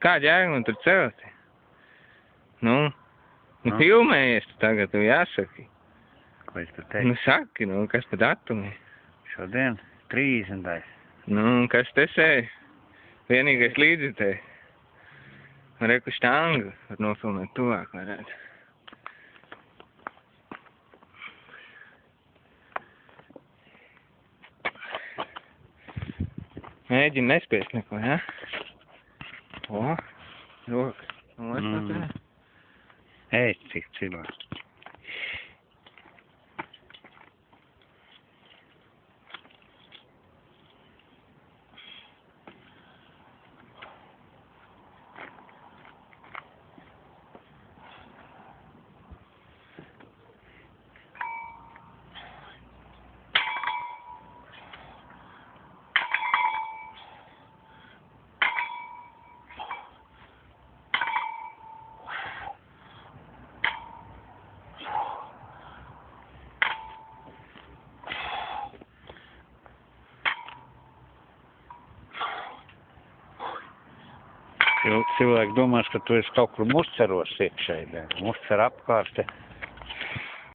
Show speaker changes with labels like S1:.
S1: Kāda jēga man tur celt? Nu filmējies tu tagad, tu jāsaki.
S2: Ko es tur teicu?
S1: Saki, kas tad datumi?
S2: Šodien 30.
S1: Kas te sēž? Vienīgais līdzitēji. Reku štangu var nofilmēt tuvāk varētu. Mēģini nespiest neko, ja? Rokas.
S2: Ej, cik cilvēks. Cilvēki domās, ka tu esi kaut kur musceros iekšēji, muscer apkārt.